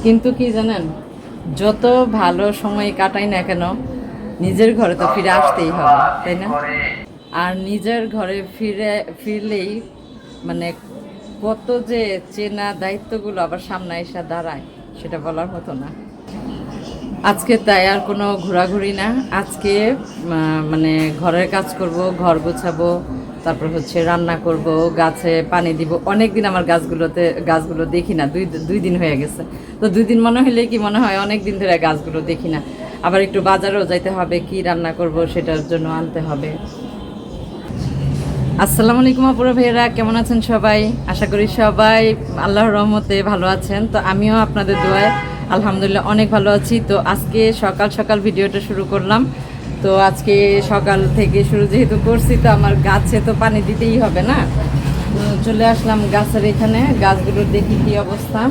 কিন্তু কি জানেন, যত ভালো সময় কাটাই না কেন নিজের ঘরে তো ফিরে আসতেই হবে, তাই না? আর নিজের ঘরে ফিরলেই মানে কত যে চেনা দায়িত্বগুলো আবার সামনে এসে দাঁড়ায় সেটা বলার মতো না। আজকে তাই আর কোনো ঘোরাঘুরি না। আজকে মানে ঘরের কাজ করব, ঘর গোছাবো, তারপর হচ্ছে রান্না করব, গাছে পানি দিব। অনেক দিন আমার গাছগুলো দেখি না, দুই দিন হয়ে গেছে। তো 2 দিন মনে হলে কি মনে হয় অনেক দিন ধরে গাছগুলো দেখি না। আবার একটু বাজারেও যাইতে হবে, কি রান্না করব সেটার জন্য আনতে হবে। আসসালামু আলাইকুম আপুরা ভাইয়েরা, কেমন আছেন সবাই? আশা করি সবাই আল্লাহর রহমতে ভালো আছেন। তো আমিও আপনাদের দোয়ায় আলহামদুলিল্লাহ অনেক ভালো আছি। তো আজকে সকাল সকাল ভিডিওটা শুরু করলাম। তো আজকে সকাল থেকে শুরু যেহেতু করছি, তো আমার গাছে তো পানি দিতেই হবে না। তো চলে আসলাম গাছের এখানে, গাছগুলোর দেখি কি অবস্থা।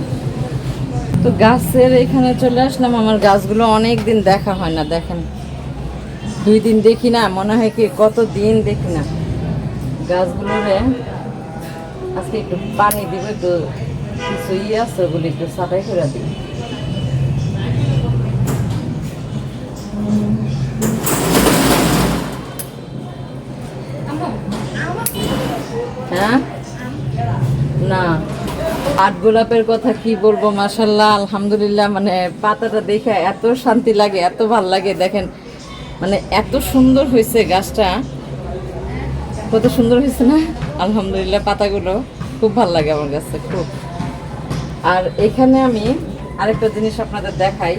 তো গাছের এখানে চলে আসলাম। আমার গাছগুলো অনেক দিন দেখা হয় না, দেখেন 2 দিন দেখি না, মনে হয় কি কত দিন দেখি না গাছগুলোরে। আজকে একটু পানি দিব, একটু কিছু আছে ওগুলি একটু সাফাই করে দিই। হ্যাঁ, না আটগোলাপের কথা কি বলবো, মাশাল্লাহ আলহামদুলিল্লাহ। মানে পাতাটা দেখে এত শান্তি লাগে, এত ভাল লাগে। দেখেন মানে এত সুন্দর হয়েছে গাছটা, কত সুন্দর হয়েছে না? আলহামদুলিল্লাহ, পাতাগুলো খুব ভাল লাগে আমার কাছে খুব। আর এখানে আমি আরেকটা জিনিস আপনাদের দেখাই।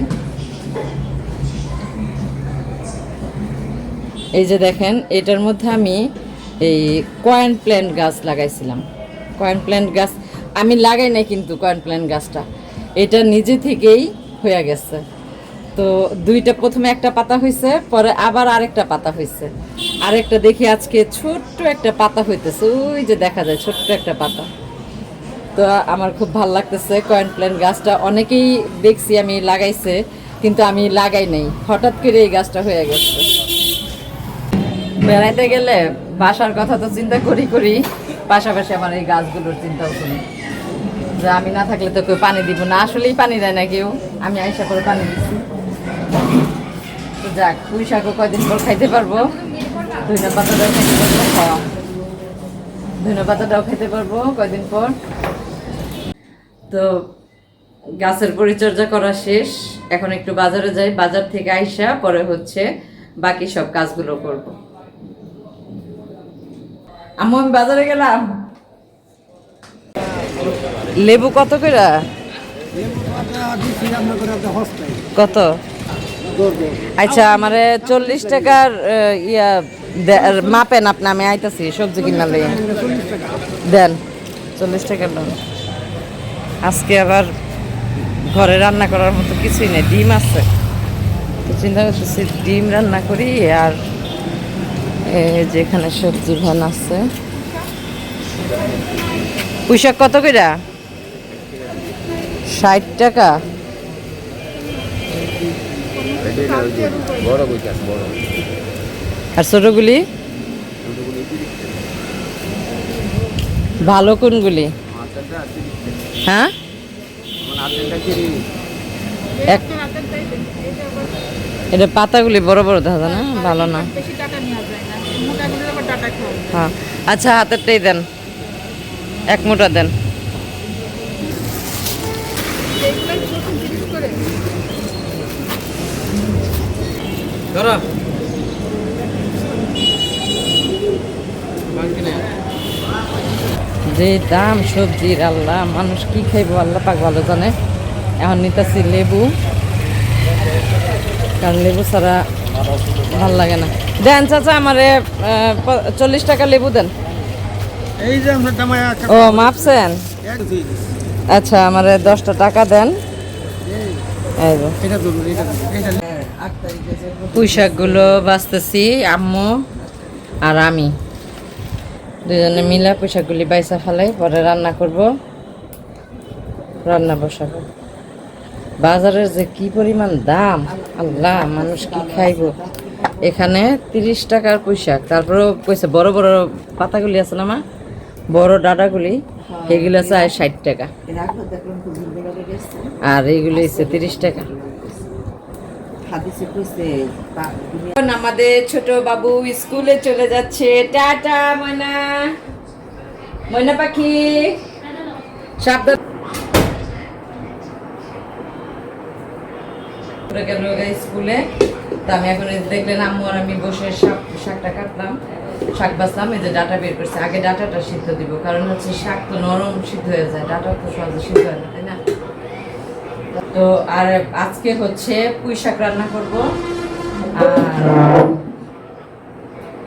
এই যে দেখেন, এটার মধ্যে আমি এই কয়েন প্ল্যান্ট গাছ লাগাইছিলাম। কয়েন প্ল্যান্ট গাছ আমি লাগাই নাই, কিন্তু কয়েন প্ল্যান্ট গাছটা এটা নিজে থেকেই হয়ে গেছে। তো প্রথমে একটা পাতা হয়েছে, পরে আবার আরেকটা পাতা হয়েছে, আরেকটা দেখি আজকে ছোট্ট একটা পাতা হইতেছে, ওই যে দেখা যায় ছোট্ট একটা পাতা। তো আমার খুব ভালো লাগতেছে কয়েন প্ল্যান্ট গাছটা। অনেকেই দেখছি আমি লাগাইছে, কিন্তু আমি লাগাই নাই, হঠাৎ করে এই গাছটা হয়ে গেছে। বেড়াইতে গেলে বাসার কথা তো চিন্তা করি, পাশাপাশি আমার এই গাছগুলোর চিন্তাও করি যে আমি না থাকলে তো কেউ পানি দিব না। আসলেই পানি দেয় না কেউ, আমি আইসা করে পানি দিচ্ছি। তো যাক, পুঁই শাকও কয়দিন পর খাইতে পারবো, ধনিয়া পাতাটাও খাইতে পারবো, ধনিয়া পাতাটাও খাইতে পারবো কয়দিন পর। তো গাছের পরিচর্যা করা শেষ, এখন একটু বাজারে যাই, বাজার থেকে আইসা পরে হচ্ছে বাকি সব কাজগুলো করব। আম্মু আমি বাজারে গেলাম। লেবু কত করে? কত? আচ্ছা, আমারে 40 টাকার মাপেন আপনি, আমি আইতাছি সবজি কিনা লই দেন। 40 টাকার দাম। আজকে আবার ঘরে রান্না করার মতো কিছুই নেই, ডিম আছে, তো চিন্তা করতেছি ডিম রান্না করি। আর যেখানে সবজি ভ্যান আছে। পুঁইশাক কত করে? 60 টাকা। আর ছোটগুলি ভালো কোনগুলি? হ্যাঁ, এটা পাতাগুলি বড় বড় দেখা যায় না, ভালো না। হ্যাঁ আচ্ছা, হাতেরটাই দেন, 1 মুঠা দেন। যে দাম সবজির, আল্লাহ মানুষ কি খাইবো আল্লাহ পাক ভালো জানে। এখন নিতেছি লেবু, কারণ লেবু ছাড়া ভাল লাগে না। দেন চাচা, আমারে 40 টাকা লেবু দেন। ও মাপছেন? আচ্ছা, আমারে 10টা টাকা দেন। পুঁইশাকগুলো বাছতেছি আম্মু আর আমি দুজনে মিলা পুঁইশাকগুলি বাইসা ফেলাই, পরে রান্না করব, রান্না বসাবো। বাজারের যে কি পরিমাণ দাম, আল্লাহ মানুষ কি খাইব। এখানে 30 টাকার পুঁইশাক, তারপরেও কইছে বড় বড় পাতাগুলি আছে না মা, বড় ডাটাগুলি এগুলো চায় 60 টাকা, আর এগুলো হচ্ছে 30 টাকা। এখন আমাদের ছোট বাবু স্কুলে চলে যাচ্ছে। টাটা ময়না, ময়না পাখি, সাবধান। গেল স্কুলে। তো আমি এখন দেখলেন আম্মু আর আমি বসে শাকটা কাটলাম, শাক বাছলাম। এই যে ডাটা বের করছে, আগে ডাটাটা সিদ্ধ দিব, কারণ হচ্ছে শাক তো নরম সিদ্ধ হয়ে যায়, ডাটা তো সহজে সিদ্ধ হয় না, তাই না? তো আর আজকে হচ্ছে পুঁই শাক রান্না করব,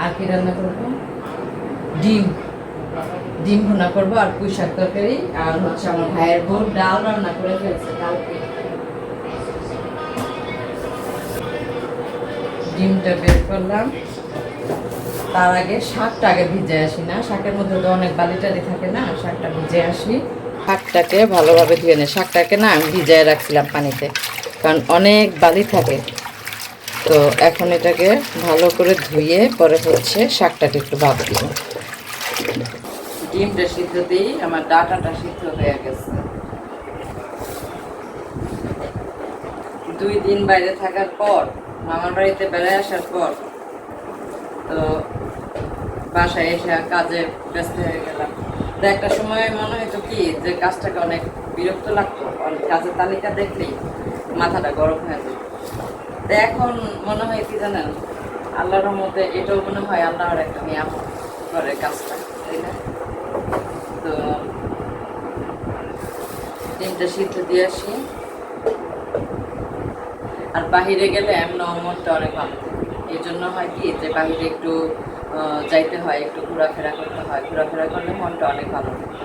আর কি রান্না করব, ডিম ডিম ভুনা করবো, আর পুঁই শাক তরকারি। আর হচ্ছে আমার ভাইয়ের বউ ডাল রান্না করে ফেলছে কালকে। ডিমটা বের করলাম, তার আগে শাকটা আগে ভিজে আসি না, শাকের মধ্যে তো অনেক বালি টালি থাকে না, শাকটা ভিজে আসি। শাকটাকে ভালোভাবে ধুয়ে নেই, শাকটাকে না আমি ভিজায় রাখছিলাম পানিতে, কারণ অনেক বালি থাকে। তো এখন এটাকে ভালো করে ধুয়ে পরে হচ্ছে শাকটাকে একটু ভাপ দিব। ডিমটা সিদ্ধ দিই, আমার ডাটাটা সিদ্ধ হয়ে গেছে। 2 দিন বাইরে থাকার পর, মামার বাড়িতে বেড়ায় আসার পর, তো বাসায় এসে কাজে ব্যস্ত হয়ে গেলাম। তো একটা সময় মনে হতো কি যে কাজটাকে অনেক বিরক্ত লাগতো, কাজের তালিকা দেখলেই মাথাটা গরম হয়ে যেত। তো এখন মনে হয় কি জানেন, আল্লাহর মধ্যে এটাও মনে হয় আল্লাহর একটা নিয়ামত করে কাজটা, তাই না? তো ডিমটা সিদ্ধ দিয়ে আসি। আর বাহিরে গেলে এমন মনটা অনেক ভালো থাকে। এই জন্য হয় কি যে বাহিরে একটু যাইতে হয়, একটু ঘোরাফেরা করতে হয়, ঘোরাফেরা করলে মনটা অনেক ভালো থাকে।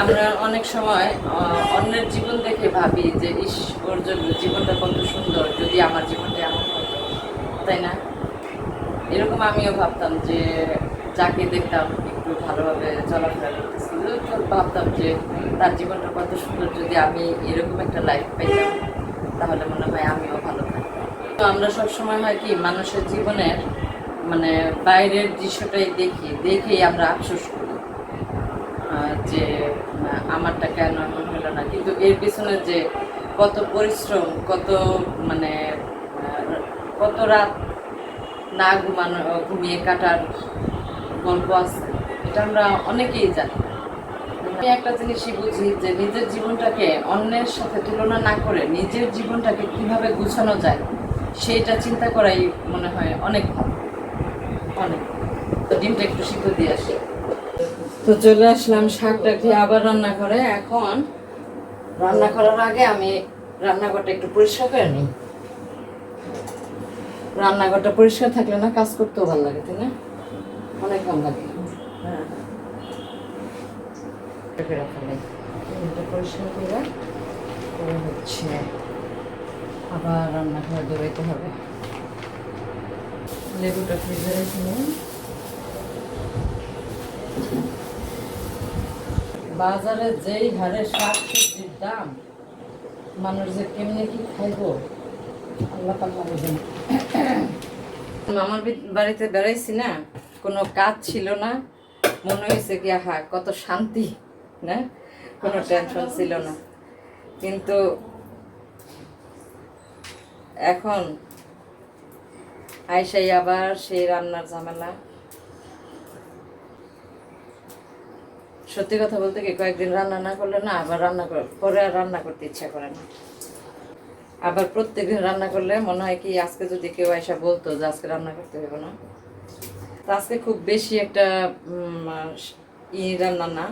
আমরা অনেক সময় অন্যের জীবন দেখে ভাবি যে ইস, ওর জন্য জীবনটা কত সুন্দর, যদি আমার জীবনটা এমন হতো, তাই না? এরকম আমিও ভাবতাম যে যাকে দেখতাম একটু ভালোভাবে চলাফেরা করতেছিল, ভাবতাম যে তার জীবনটা কত সুন্দর, যদি আমি এরকম একটা লাইফ পাইতাম তাহলে মনে হয় আমিও ভালো থাকতাম। তো আমরা সবসময় হয় কি মানুষের জীবনের মানে বাইরের দৃশ্যটাই দেখেই আমরা আফসোস করি যে আমারটা কেন এমন হলো না, কিন্তু এর পিছনে যে কত পরিশ্রম, কত মানে কত রাত না ঘুমিয়ে কাটার গল্প আছে, এটা আমরা অনেকেই জানি। আমি একটা জিনিসই বুঝি যে নিজের জীবনটাকে অন্যের সাথে তুলনা না করে নিজের জীবনটাকে কিভাবে গুছানো যায় সেইটা চিন্তা করাই মনে হয় অনেক ভালো, অনেক। তো ডিমটা একটু সিদ্ধ দিয়ে আসি। তো চলে আসলাম শাকটাকে আবার রান্না করে। এখন রান্না করার আগে আমি রান্নাঘরটা একটু পরিষ্কার করে নিই। রান্নাঘরটা পরিষ্কার থাকলে না কাজ করতেও ভালো লাগে, তাই না? অনেক ভালো লাগে। হ্যাঁ, পরিষ্কার করে হচ্ছে আবার রান্নাঘর দৌড়াইতে হবে। লেবুটা ফ্রিজে রেখে নিন। বাজারে যেই হারে শাক সবজির দাম, মানুষ যে কেমনে কি খাইব আল্লাহ পাল্লা বুঝেন। মামার বাড়িতে বেড়াইছি না, কোনো কাজ ছিল না, মনে হয়েছে কি আহা কত শান্তি না, কোনো টেনশন ছিল না। কিন্তু এখন আইসাই আবার সেই রান্নার ঝামেলা। সত্যি কথা বলতে কি কয়েকদিন রান্না না করলে না আবার পরে আর রান্না করতে ইচ্ছা করে না। আবার প্রত্যেকদিন রান্না করলে মনে হয় কি আজকে যদি কেউ এসে বলতো যে আজকে রান্না করতে হবে না, তো আজকে খুব বেশি একটা রান্না না,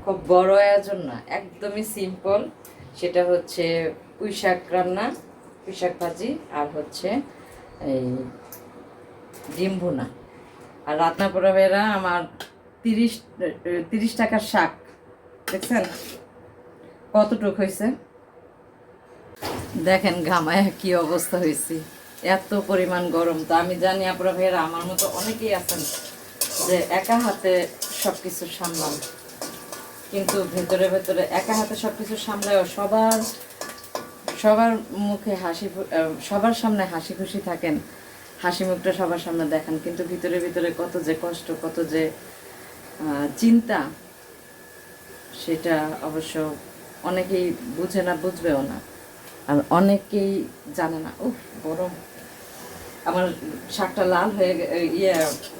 খুব বড় আয়োজন না, একদমই সিম্পল। সেটা হচ্ছে পুঁই শাক রান্না, পুঁই শাক ভাজি, আর হচ্ছে এই ডিম ভুনা। আর রান্না করা বেড়া আমার 30 টাকার শাক, দেখছেন কতটুক হয়েছে? দেখেন ঘামায় কি অবস্থা হয়েছে, এত পরিমাণ গরম। তো আমি জানি আপনারা ভাইয়েরা আমার মতো অনেকেই আছেন যে একা হাতে সব কিছু সামলান, কিন্তু ভেতরে ভেতরে একা হাতে সব কিছু সামলায়ও সবার মুখে সবার সামনে হাসি খুশি থাকেন, হাসি মুখটা সবার সামনে দেখান, কিন্তু ভিতরে ভিতরে কত যে কষ্ট, কত যে চিন্তা, সেটা অবশ্য অনেকেই বুঝে না, বুঝবেও না, আর অনেকেই জানে না। উফ, গরম। আমার শাকটা লাল হয়ে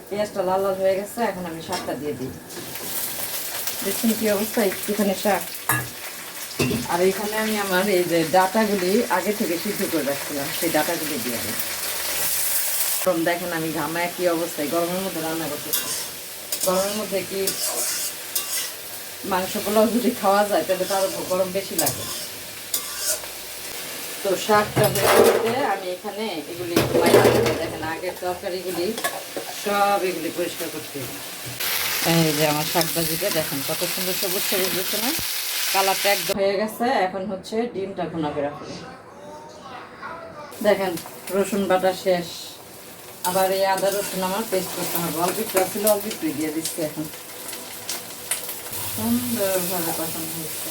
পেঁয়াজটা লাল লাল হয়ে গেছে, এখন আমি শাকটা দিয়ে দিই। দেখছেন কি অবস্থা, একটুখানি শাক। আর এখানে আমি আমার এই যে ডাটাগুলি আগে থেকে সিদ্ধ করে রাখছিলাম, সেই ডাটাগুলি দিয়ে দিই। গরম দেখেন, আমি ঘামায় কি অবস্থায় গরমের মধ্যে রান্না করতেছি। গরমের মধ্যে কি মাংস পোলাও যদি খাওয়া যায় তাহলে তার গরম বেশি লাগে। তো শাকটা হয়ে আমি এখানে এগুলি দেখেন, আগের তরকারিগুলি সব এগুলি পরিষ্কার করতে। এই যে আমার শাক ভাজিটা দেখেন কত সুন্দর সবুজ সবুজ দিচ্ছে না, কালারটা একদম হয়ে গেছে। এখন হচ্ছে ডিমটা ঘোরাফেরা করে দেখেন, রসুন বাটা শেষ। আবার এই আদা রসুন আমার পেস্ট করতে হবে, অল্প একটু আসলে অল্প একটু দিয়ে দিচ্ছি। এখন সুন্দরভাবে পছন্দ হচ্ছে।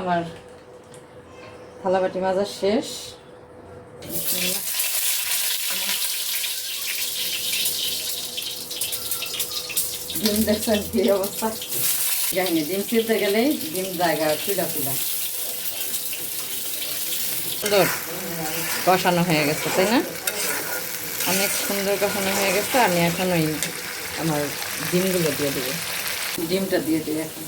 আমার থালাবাটি মাজা শেষ। ডিম দেখছেন কি অবস্থা, যাইনি ডিম ছিলতে গেলেই ডিম জায়গা ফিলা ফিলা। সুন্দর কষানো হয়ে গেছে, তাই না? অনেক সুন্দর কষানো হয়ে গেছে। আমি এখন ওই আমার ডিমগুলো দিয়ে দেবো, ডিমটা দিয়ে দিই এখন।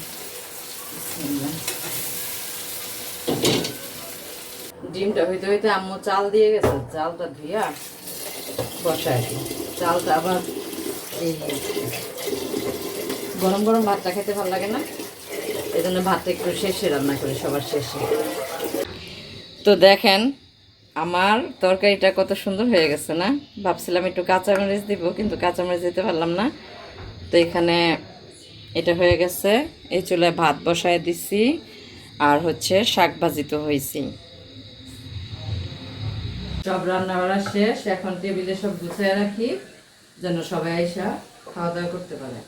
ডিমটা হইতে হইতে আম্মু চাল দিয়ে গেছে, চালটা ধুইয়া বসায় দিই। চালটা আবার এই গরম গরম ভাতটা খেতে ভালো লাগে না, এই জন্য ভাতটা একটু শেষে রান্না করি, সবার শেষে। তো দেখেন আমার তরকারিটা কত সুন্দর হয়ে গেছে না? ভাবছিলাম একটু কাঁচামরিচ দিব, কিন্তু কাঁচামরিচ দিতে পারলাম না। তো এখানে এটা হয়ে গেছে। এই চুলায় ভাত বসায় দিছি, আর হচ্ছে শাক ভাজি তো হয়েছি। সব রান্না বাড়া শেষ, এখন টেবিলে সব গুছিয়ে রাখি যেন সবাই আইসা খাওয়া দাওয়া করতে পারে।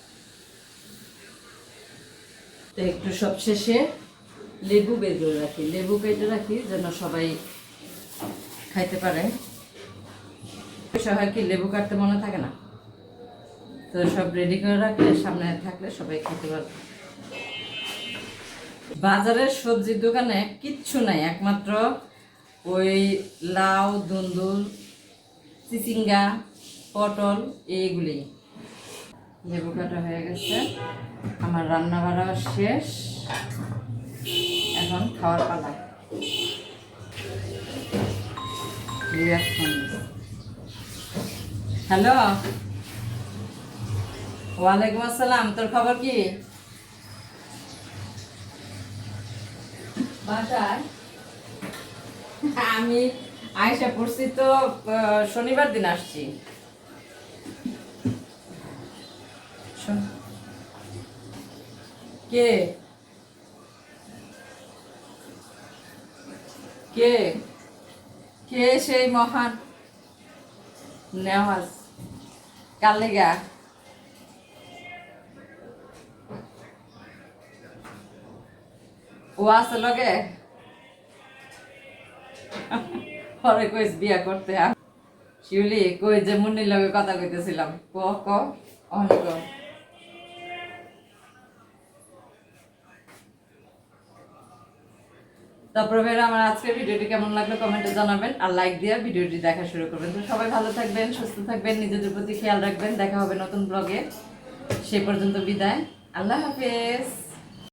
তো একটু সব শেষে লেবু বের করে রাখি, লেবু কেটে রাখি যেন সবাই খাইতে পারে। হয় কি, লেবু কাটতে মনে থাকে না, তো সব রেডি করে রাখলে সামনে থাকলে সবাই খেতে পারবে। বাজারের সবজির দোকানে কিচ্ছু নাই, একমাত্র ওই লাউ, দুন্দুল, চিচিঙ্গা, পটল, এইগুলি। লেবু কাটা হয়ে গেছে, আমার রান্না বাড়া শেষ, এখন খাওয়ার পালা। হ্যালো, ওয়ালাইকুম আসসালাম। তোর খবর কি? বাসায় আমি আয়সা পড়ছি তো, শনিবার দিন আসছি। কে কে কে সেই মহান নেওয়াজ কালেগা? ও আছে লগে, পরে কইস বিয়া করতে। শিউলি কই যে মুন্নির লগে কথা কইতেছিলাম, ক ক অনেক। তারপরে ভাইরা, আমার আজকের ভিডিওটি কেমন লাগলো কমেন্টে জানাবেন, আর লাইক দিয়ে ভিডিওটি দেখা শুরু করবেন। তো সবাই ভালো থাকবেন, সুস্থ থাকবেন, নিজেদের প্রতি খেয়াল রাখবেন। দেখা হবে নতুন ব্লগে, সেই পর্যন্ত বিদায়, আল্লাহ হাফেজ।